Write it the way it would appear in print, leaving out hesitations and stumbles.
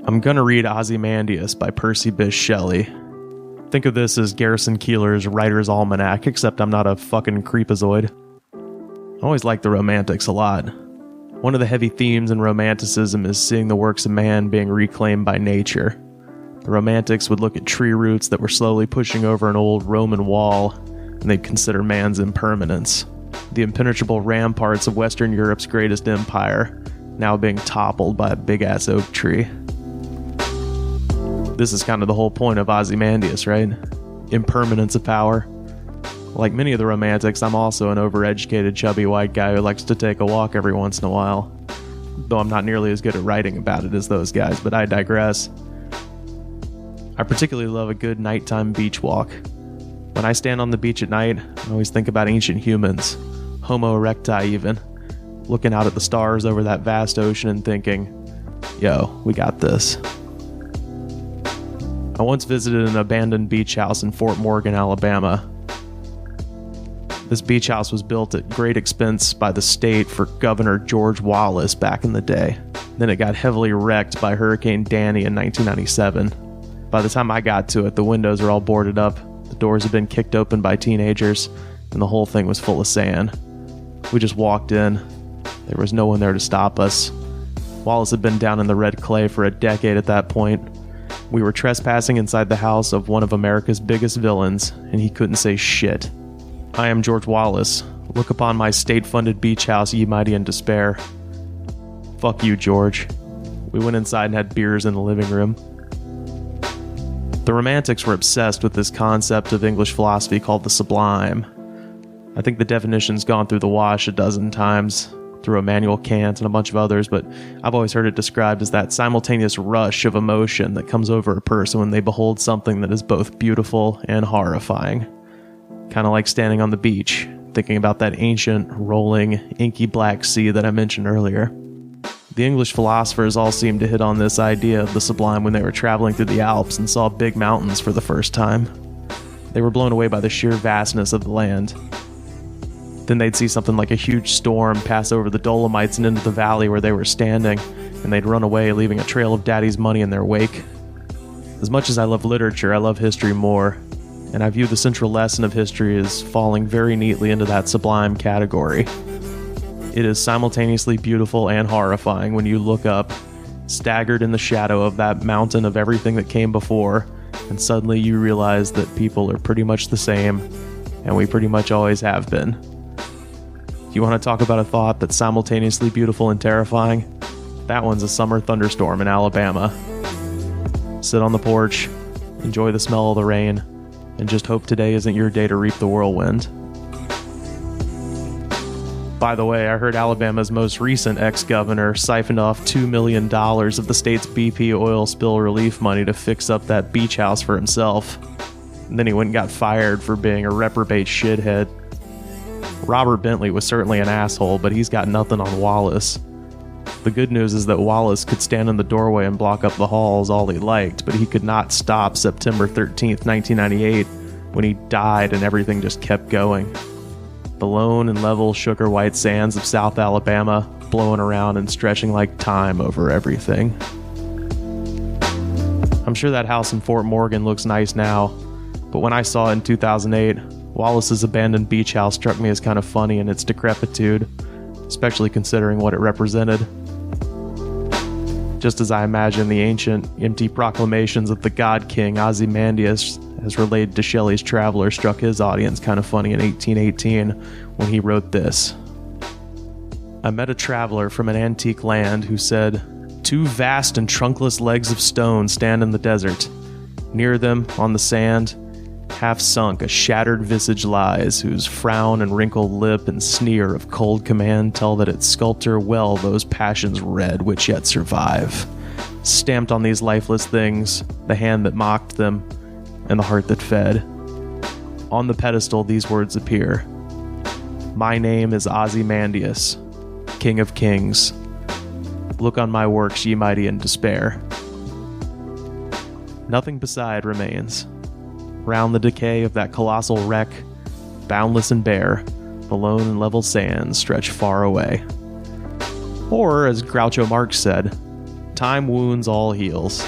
I'm gonna read Ozymandias by Percy Bysshe Shelley. Think of this as Garrison Keillor's Writer's Almanac, except I'm not a fucking creepazoid. I always liked the Romantics a lot. One of the heavy themes in Romanticism is seeing the works of man being reclaimed by nature. The Romantics would look at tree roots that were slowly pushing over an old Roman wall, and they'd consider man's impermanence. The impenetrable ramparts of Western Europe's greatest empire, now being toppled by a big-ass oak tree. This is kind of the whole point of Ozymandias, right? Impermanence of power. Like many of the Romantics, I'm also an overeducated, chubby white guy who likes to take a walk every once in a while. Though I'm not nearly as good at writing about it as those guys, but I digress. I particularly love a good nighttime beach walk. When I stand on the beach at night, I always think about ancient humans, Homo erecti even, looking out at the stars over that vast ocean and thinking, yo, we got this. I once visited an abandoned beach house in Fort Morgan, Alabama. This beach house was built at great expense by the state for Governor George Wallace back in the day. Then it got heavily wrecked by Hurricane Danny in 1997. By the time I got to it, the windows were all boarded up, the doors had been kicked open by teenagers, and the whole thing was full of sand. We just walked in. There was no one there to stop us. Wallace had been down in the red clay for a decade at that point. We were trespassing inside the house of one of America's biggest villains, and he couldn't say shit. I am George Wallace. Look upon my state-funded beach house, ye mighty in despair. Fuck you, George. We went inside and had beers in the living room. The Romantics were obsessed with this concept of English philosophy called the sublime. I think the definition's gone through the wash a dozen times, through Immanuel Kant and a bunch of others, but I've always heard it described as that simultaneous rush of emotion that comes over a person when they behold something that is both beautiful and horrifying. Kind of like standing on the beach, thinking about that ancient, rolling, inky black sea that I mentioned earlier. The English philosophers all seemed to hit on this idea of the sublime when they were traveling through the Alps and saw big mountains for the first time. They were blown away by the sheer vastness of the land. Then they'd see something like a huge storm pass over the Dolomites and into the valley where they were standing, and they'd run away, leaving a trail of daddy's money in their wake. As much as I love literature, I love history more, and I view the central lesson of history as falling very neatly into that sublime category. It is simultaneously beautiful and horrifying when you look up, staggered in the shadow of that mountain of everything that came before, and suddenly you realize that people are pretty much the same, and we pretty much always have been. You want to talk about a thought that's simultaneously beautiful and terrifying? That one's a summer thunderstorm in Alabama. Sit on the porch, enjoy the smell of the rain, and just hope today isn't your day to reap the whirlwind. By the way, I heard Alabama's most recent ex-governor siphoned off $2 million of the state's BP oil spill relief money to fix up that beach house for himself. And then he went and got fired for being a reprobate shithead. Robert Bentley was certainly an asshole, but he's got nothing on Wallace. The good news is that Wallace could stand in the doorway and block up the halls all he liked, but he could not stop September 13th, 1998, when he died and everything just kept going. The lone and level sugar white sands of South Alabama blowing around and stretching like time over everything. I'm sure that house in Fort Morgan looks nice now, but when I saw it in 2008, Wallace's abandoned beach house struck me as kind of funny in its decrepitude, especially considering what it represented. Just as I imagine the ancient, empty proclamations of the God King Ozymandias, as related to Shelley's Traveler, struck his audience kind of funny in 1818 when he wrote this. I met a traveler from an antique land who said, "Two vast and trunkless legs of stone stand in the desert. Near them, on the sand, half sunk, a shattered visage lies, whose frown and wrinkled lip and sneer of cold command tell that its sculptor well those passions read which yet survive. Stamped on these lifeless things, the hand that mocked them, and the heart that fed. On the pedestal these words appear. My name is Ozymandias, King of Kings. Look on my works, ye mighty in despair." Nothing beside remains. Round the decay of that colossal wreck, boundless and bare, the lone and level sands stretch far away. Or, as Groucho Marx said, Time wounds, all heals.